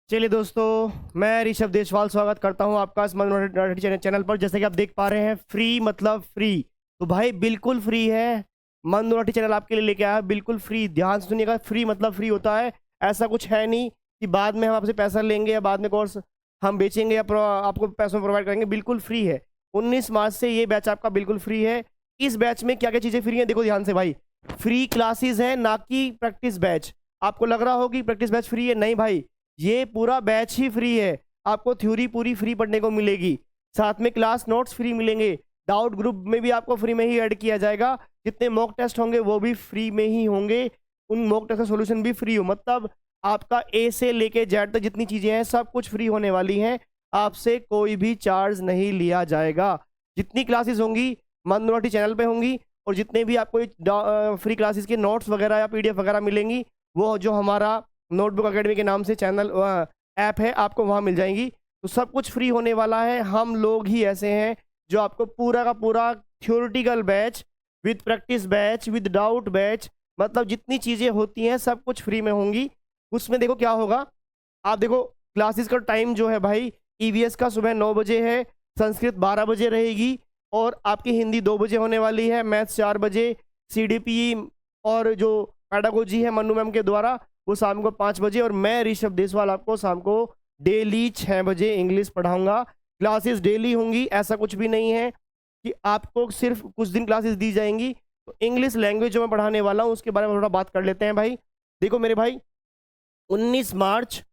चलिए दोस्तों, मैं ऋषभ देशवाल स्वागत करता हूं आपका इस मनोरंजन चैनल पर। जैसे कि आप देख पा रहे हैं, फ्री मतलब फ्री। तो भाई बिल्कुल फ्री है। मनोरंजन चैनल आपके लिए लेके आया है बिल्कुल फ्री। ध्यान से सुनिएगा, फ्री मतलब फ्री होता है। ऐसा कुछ है नहीं कि बाद में हम आपसे पैसा लेंगे या बाद में कोर्स हम बेचेंगे या आपको पैसों प्रोवाइड करेंगे। बिल्कुल फ्री है। 19 मार्च से ये बैच आपका बिल्कुल फ्री है। इस बैच में क्या क्या चीज़ें फ्री हैं देखो ध्यान से भाई। फ्री क्लासेस है, ना कि प्रैक्टिस बैच। आपको लग रहा हो कि प्रैक्टिस बैच फ्री है, नहीं भाई, ये पूरा बैच ही फ्री है। आपको थ्योरी पूरी फ्री पढ़ने को मिलेगी, साथ में क्लास नोट्स फ्री मिलेंगे। डाउट ग्रुप में भी आपको फ्री में ही ऐड किया जाएगा। जितने मॉक टेस्ट होंगे वो भी फ्री में ही होंगे। उन मॉक टेस्ट का सोल्यूशन भी फ्री हो, मतलब आपका ए से लेके जेड तक जितनी चीजें हैं सब कुछ फ्री होने वाली हैं। आपसे कोई भी चार्ज नहीं लिया जाएगा। जितनी क्लासेस होंगी मनोरटी चैनल पे होंगी, और जितने भी आपको फ्री क्लासेस के नोट्स वगैरह या पीडीएफ वगैरह मिलेंगी, वो जो हमारा नोटबुक एकेडमी के नाम से चैनल ऐप है आपको वहाँ मिल जाएंगी। तो सब कुछ फ्री होने वाला है। हम लोग ही ऐसे हैं जो आपको पूरा का पूरा theoretical batch with practice batch with doubt batch, मतलब जितनी चीज़ें होती हैं सब कुछ फ्री में होंगी। उसमें देखो क्या होगा, आप देखो क्लासेस का टाइम जो है भाई, ईवीएस का सुबह 9 बजे है, संस्कृत 12 बजे रहेगी, और आपकी हिंदी 2 बजे होने वाली है, मैथ्स 4 बजे, सीडीपी और जो पेडागोजी है मन्नू मैम के द्वारा वो शाम को 5 बजे, और मैं ऋषभ देशवाल आपको शाम को डेली 6 बजे इंग्लिश पढ़ाऊंगा। क्लासेस डेली होंगी, ऐसा कुछ भी नहीं है कि आपको सिर्फ कुछ दिन क्लासेस दी जाएंगी। तो इंग्लिश लैंग्वेज जो मैं पढ़ाने वाला हूँ उसके बारे में थोड़ा बात कर लेते हैं भाई। देखो मेरे भाई, 19 मार्च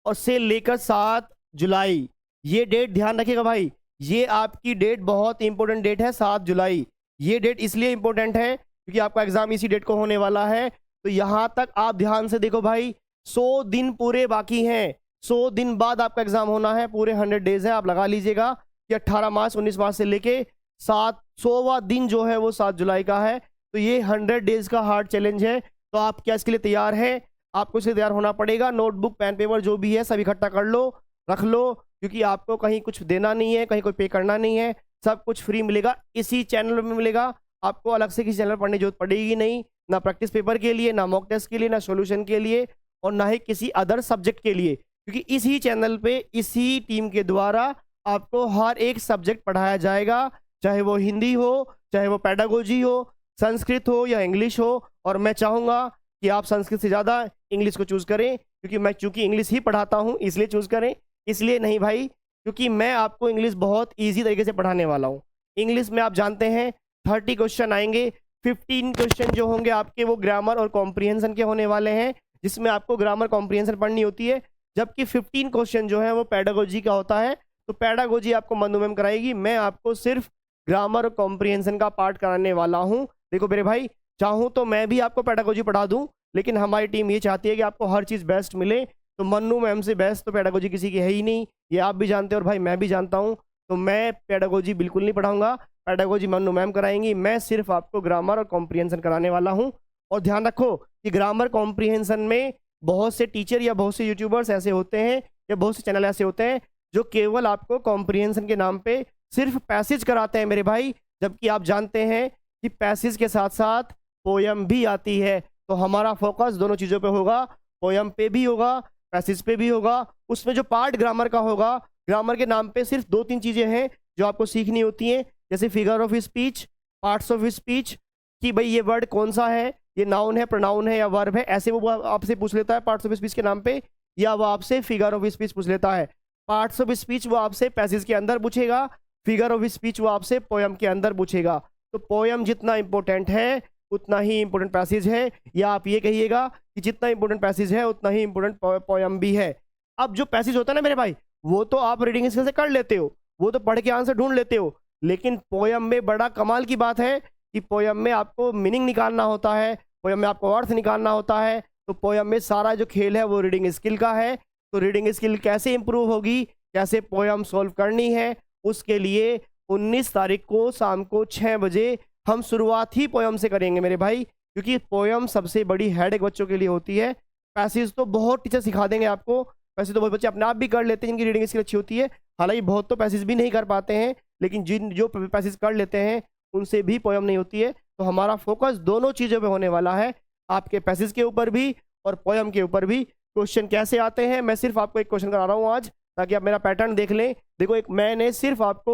और से लेकर 7 जुलाई, ये डेट ध्यान रखिएगा भाई। ये आपकी डेट बहुत इंपॉर्टेंट डेट है, 7 जुलाई। ये डेट इसलिए इंपॉर्टेंट है क्योंकि आपका एग्जाम इसी डेट को होने वाला है। तो यहां तक आप ध्यान से देखो भाई, 100 दिन पूरे बाकी हैं। 100 दिन बाद आपका एग्जाम होना है, पूरे 100 डेज है। आप लगा लीजिएगा कि 18 मार्च 19 मार्च से लेके 700वां दिन जो है वो 7 जुलाई का है। तो ये 100 डेज का हार्ड चैलेंज है। तो आप क्या इसके लिए तैयार हैं? आपको इसलिए तैयार होना पड़ेगा। नोटबुक पेन पेपर जो भी है सब इकट्ठा कर लो, रख लो, क्योंकि आपको कहीं कुछ देना नहीं है, कहीं कोई पे करना नहीं है। सब कुछ फ्री मिलेगा, इसी चैनल में मिलेगा। आपको अलग से किसी चैनल पढ़ने की जरूरत पड़ेगी नहीं, ना प्रैक्टिस पेपर के लिए, ना मॉक टेस्ट के लिए, ना सॉल्यूशन के लिए, और ना ही किसी अदर सब्जेक्ट के लिए, क्योंकि इसी चैनल पे इसी टीम के द्वारा आपको हर एक सब्जेक्ट पढ़ाया जाएगा। चाहे वो हिंदी हो, चाहे वो पेडागोजी हो, संस्कृत हो या इंग्लिश हो। और मैं चाहूँगा कि आप संस्कृत से ज़्यादा इंग्लिश को चूज़ करें, क्योंकि मैं चूँकि इंग्लिश ही पढ़ाता हूँ इसलिए चूज़ करें। इसलिए नहीं भाई, क्योंकि मैं आपको इंग्लिश बहुत ईजी तरीके से पढ़ाने वाला हूँ। इंग्लिश में आप जानते हैं 30 क्वेश्चन आएंगे। 15 क्वेश्चन जो होंगे आपके वो ग्रामर और कॉम्प्रिहेंशन के होने वाले हैं, जिसमें आपको ग्रामर कॉम्प्रिहेंशन पढ़नी होती है। जबकि 15 क्वेश्चन जो है वो पेडागोजी का होता है। तो पेडागोजी आपको मनु मैम कराएगी, मैं आपको सिर्फ ग्रामर और कॉम्प्रिहेंशन का पार्ट कराने वाला हूँ। देखो मेरे भाई, चाहूँ तो मैं भी आपको पेडागोजी पढ़ा दूँ, लेकिन हमारी टीम ये चाहती है कि आपको हर चीज़ बेस्ट मिले। तो मन्नू मैम से बेस्ट तो पेडागोजी किसी की है ही नहीं, ये आप भी जानते हो और भाई मैं भी जानता हूँ। तो मैं पेडागोजी बिल्कुल नहीं पढ़ाऊंगा, पेडागोजी मन्नू मैम कराएंगी। मैं सिर्फ आपको ग्रामर और कॉम्प्रिहेंशन कराने वाला हूँ। और ध्यान रखो कि ग्रामर कॉम्प्रिहेंशन में बहुत से टीचर या बहुत से यूट्यूबर्स ऐसे होते हैं या बहुत से चैनल ऐसे होते हैं जो केवल आपको कॉम्प्रिहेंशन के नाम पे सिर्फ पैसेज कराते हैं मेरे भाई। जबकि आप जानते हैं कि पैसेज के साथ साथ पोयम भी आती है। तो हमारा फोकस दोनों चीज़ों पे होगा, पोयम पे भी होगा, पैसेज पे भी होगा। उसमें जो पार्ट ग्रामर का होगा, ग्रामर के नाम पे सिर्फ 2-3 चीज़ें हैं जो आपको सीखनी होती हैं, जैसे figure of speech, parts of speech, कि भाई ये वर्ड कौन सा है, ये नाउन है, प्रोनाउन है या वर्ब है। ऐसे वो आपसे पूछ लेता है पार्ट्स ऑफ स्पीच के नाम पे, या वो आपसे फिगर ऑफ स्पीच पूछ लेता है। पार्ट्स ऑफ स्पीच वो आपसे पैसेज के अंदर पूछेगा, फिगर ऑफ स्पीच वो आपसे पोयम के अंदर पूछेगा। तो पोयम जितना इंपॉर्टेंट है उतना ही इंपॉर्टेंट पैसेज है, या आप ये कहिएगा कि जितना इंपॉर्टेंट पैसेज है उतना ही इंपॉर्टेंट पोयम भी है। अब जो पैसेज होता है ना मेरे भाई, वो तो आप रीडिंग स्किल से कर लेते हो, वो तो पढ़ के आंसर ढूंढ लेते हो। लेकिन पोयम में बड़ा कमाल की बात है कि पोयम में आपको मीनिंग निकालना होता है, पोयम में आपको अर्थ निकालना होता है। तो पोयम में सारा जो खेल है वो रीडिंग स्किल का है। तो रीडिंग स्किल कैसे इंप्रूव होगी, कैसे पोयम सॉल्व करनी है, उसके लिए 19 तारीख को शाम को 6 बजे हम शुरुआत ही पोयम से करेंगे मेरे भाई, क्योंकि पोयम सबसे बड़ी हेडेक बच्चों के लिए होती है। पैसेज तो बहुत टीचर सिखा देंगे आपको, पैसेज तो बहुत बच्चे अपने आप भी कर लेते हैं जिनकी रीडिंग स्किल अच्छी होती है। हालांकि बहुत तो पैसेज भी नहीं कर पाते हैं, लेकिन जिन जो पैसेज कर लेते हैं उनसे भी पोयम नहीं होती है। तो हमारा फोकस दोनों चीज़ों पे होने वाला है, आपके पैसेज के ऊपर भी और पोयम के ऊपर भी। क्वेश्चन कैसे आते हैं। मैं सिर्फ आपको एक क्वेश्चन करा रहा हूँ आज, ताकि आप मेरा पैटर्न देख लें। देखो, एक मैंने सिर्फ आपको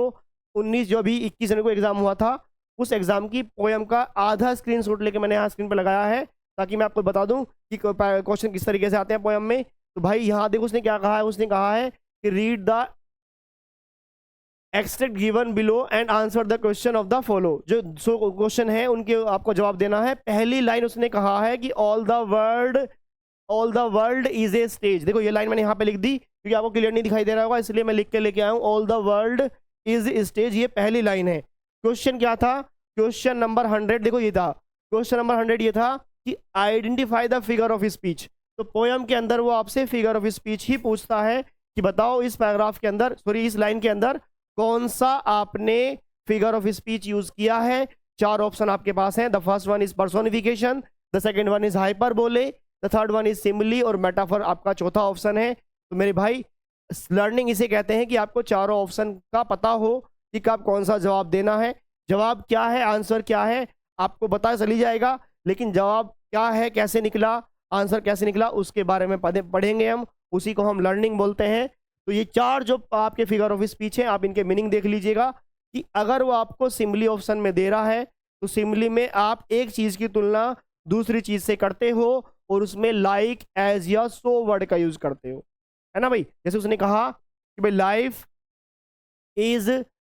19 जो अभी 21 जनवरी को एग्जाम हुआ था, उस एग्जाम की पोयम का आधा स्क्रीनशॉट लेके मैंने यहाँ स्क्रीन पर लगाया है, ताकि मैं आपको बता दूं कि क्वेश्चन किस तरीके से आते हैं पोयम में। तो भाई यहाँ देखो उसने क्या कहा है, उसने कहा है कि read the extract given below and answer the question of the follow. जो क्वेश्चन है उनके आपको जवाब देना है। पहली लाइन उसने कहा है कि all the world is a stage. देखो ये लाइन मैंने यहाँ पे लिख दी क्योंकि आपको क्लियर नहीं दिखाई दे रहा होगा, इसलिए मैं लिख के लेके आया हूँ, all the world is stage. ये पहली लाइन है। क्वेश्चन क्या था, क्वेश्चन नंबर 100, देखो ये था क्वेश्चन नंबर 100, ये था कि identify the figure of speech. तो पोयम के अंदर वो आपसे फिगर ऑफ स्पीच ही पूछता है कि बताओ इस पैराग्राफ के अंदर, सॉरी इस लाइन के अंदर कौन सा आपने फिगर ऑफ स्पीच यूज किया है। 4 ऑप्शन आपके पास हैं। The first one is personification, the second one is hyperbole, the third one is simile और मेटाफर आपका चौथा ऑप्शन है। तो मेरे भाई लर्निंग इसे कहते हैं कि आपको चारों ऑप्शन का पता हो कि आप कौन सा जवाब देना है। जवाब क्या है, आंसर क्या है, आपको पता चली जाएगा, लेकिन जवाब क्या है, कैसे निकला, आंसर कैसे निकला, उसके बारे में पढ़ेंगे हम। उसी को हम लर्निंग बोलते हैं। तो ये 4 जो आपके फिगर ऑफ स्पीच हैं, आप इनके मीनिंग देख लीजिएगा कि अगर वो आपको सिम्बली ऑप्शन में दे रहा है तो सिम्बली में आप एक चीज की तुलना दूसरी चीज से करते हो और उसमें लाइक, एज या सो वर्ड का यूज करते हो, है ना भाई। जैसे उसने कहा कि भाई life is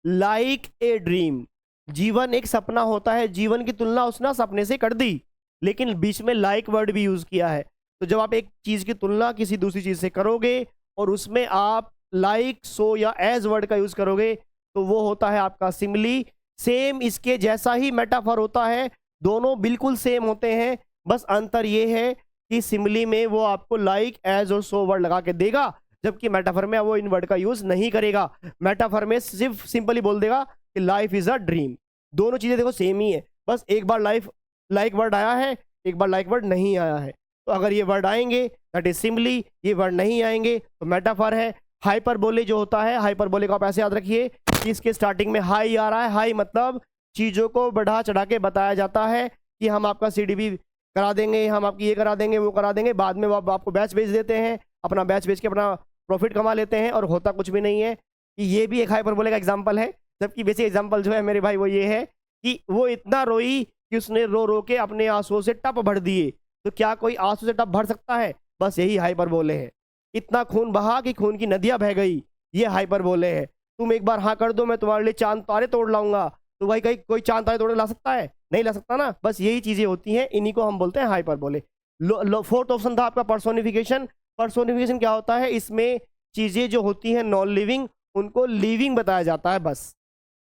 like a dream, जीवन एक सपना होता है। जीवन की तुलना उसने सपने से कर दी, लेकिन बीच में लाइक वर्ड भी यूज किया है। तो जब आप एक चीज की तुलना किसी दूसरी चीज से करोगे और उसमें आप लाइक, सो या एज वर्ड का यूज करोगे तो वो होता है आपका सिमिली। सेम इसके जैसा ही मेटाफर होता है, दोनों बिल्कुल सेम होते हैं, बस अंतर ये है कि सिमिली में वो आपको लाइक, एज और सो वर्ड लगा के देगा, जबकि मेटाफर में वो इन वर्ड का यूज नहीं करेगा। मेटाफर में सिर्फ सिंपली बोल देगा कि लाइफ इज अ ड्रीम। दोनों चीजें देखो सेम ही है, बस एक बार लाइक वर्ड आया है, एक बार लाइक वर्ड नहीं आया है। तो अगर ये वर्ड आएंगे दैट इज सिम्बली, ये वर्ड नहीं आएंगे तो मेटाफर है। हाइपरबोले जो होता है, हाइपरबोले को आप ऐसे याद रखिए कि इसके स्टार्टिंग में हाई आ रहा है। हाई मतलब चीजों को बढ़ा चढ़ा के बताया जाता है कि हम आपका सीडीबी करा देंगे, हम आपकी ये करा देंगे, वो करा देंगे। बाद में वो आपको बैच बेच देते हैं, अपना बैच बेच के अपना प्रॉफिट कमा लेते हैं और होता कुछ भी नहीं है। कि ये भी एक हाइपरबोले का एग्जाम्पल है। जबकि बेसिक एग्जाम्पल जो है मेरे भाई वो ये है कि वो इतना रोई कि उसने रो रो के अपने आंसुओं से टप भर दिए। तो क्या कोई आंसू से टप भर सकता है? बस यही हाइपरबोले है। इतना खून बहा कि खून की नदियां बह गई, ये हाइपरबोले है। तुम एक बार हाँ कर दो, मैं तुम्हारे लिए चांद तारे तोड़ लाऊंगा। तो भाई कहीं कोई चांद तारे तोड़ ला सकता है? नहीं ला सकता ना। बस यही चीजें होती हैं, इन्हीं को हम बोलते हैं हाइपरबोले। फोर्थ ऑप्शन था आपका पर्सोनिफिकेशन। पर्सोनिफिकेशन क्या होता है? इसमें चीजें जो होती हैं नॉन लिविंग, उनको लिविंग बताया जाता है। बस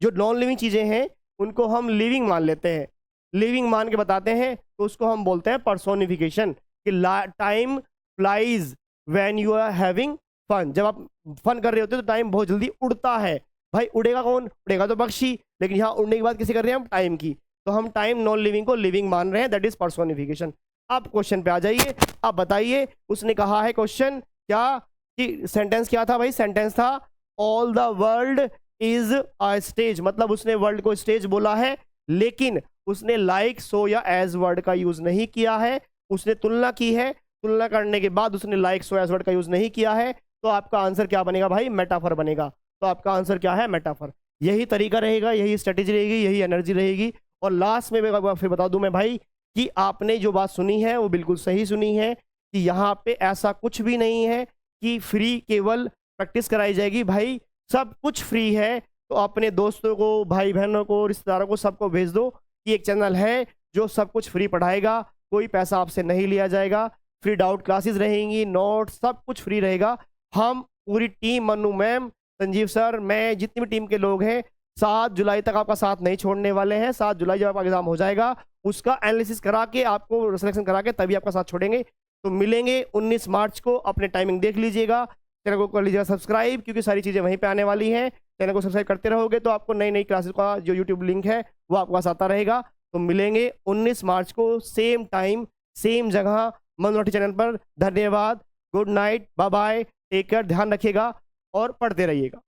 जो नॉन लिविंग चीजें हैं उनको हम लिविंग मान लेते हैं, लिविंग मान के बताते हैं, तो उसको हम बोलते हैं पर्सोनिफिकेशन। कि time flies when you are having fun. जब आप फन कर रहे होते हो तो टाइम बहुत जल्दी उड़ता है। भाई उड़ेगा कौन? उड़ेगा तो पक्षी, लेकिन यहाँ उड़ने की बात किसी कर रहे हैं हम? टाइम की। तो हम टाइम नॉन लिविंग को लिविंग मान रहे हैं, दैट इज पर्सोनिफिकेशन। अब क्वेश्चन पे आ जाइए, आप बताइए। उसने कहा है क्वेश्चन क्या कि सेंटेंस क्या था भाई? सेंटेंस था all the world is a stage. मतलब उसने वर्ल्ड को स्टेज बोला है, लेकिन उसने लाइक, सो या एज वर्ड का यूज नहीं किया है। उसने तुलना की है, तुलना करने के बाद उसने लाइक, सो एज वर्ड का यूज नहीं किया है। तो आपका आंसर क्या बनेगा भाई? मेटाफर बनेगा। तो आपका आंसर क्या है? मेटाफर। यही तरीका रहेगा, यही स्ट्रेटेजी रहेगी, यही एनर्जी रहेगी। और लास्ट में मैं फिर बता दूं मैं भाई कि आपने जो बात सुनी है वो बिल्कुल सही सुनी है कि यहाँ पे ऐसा कुछ भी नहीं है कि फ्री केवल प्रैक्टिस कराई जाएगी। भाई सब कुछ फ्री है। तो अपने दोस्तों को, भाई बहनों को, रिश्तेदारों को, सबको भेज दो कि एक चैनल है जो सब कुछ फ्री पढ़ाएगा, कोई पैसा आपसे नहीं लिया जाएगा, फ्री डाउट क्लासेस रहेंगी, नोट सब कुछ फ्री रहेगा। हम पूरी team, Mannu ma'am, Sanjeev sir, मैं, जितनी भी टीम के लोग हैं, 7 जुलाई तक आपका साथ नहीं छोड़ने वाले हैं। 7 जुलाई जब आपका एग्जाम हो जाएगा उसका एनालिसिस करा के, आपको सिलेक्शन करा के तभी आपका साथ छोड़ेंगे। तो मिलेंगे 19 मार्च को। अपने टाइमिंग देख लीजिएगा, चैनल को कर लीजिएगा सब्सक्राइब, क्योंकि सारी चीज़ें वहीं पे आने वाली हैं। चैनल को सब्सक्राइब करते रहोगे तो आपको नई नई क्लासेस का जो यूट्यूब लिंक है वो आपके पास आता रहेगा। तो मिलेंगे 19 मार्च को, सेम टाइम सेम जगह, मनु राठी चैनल पर। धन्यवाद, good night, bye bye, take care, ध्यान रखिएगा और पढ़ते रहिएगा।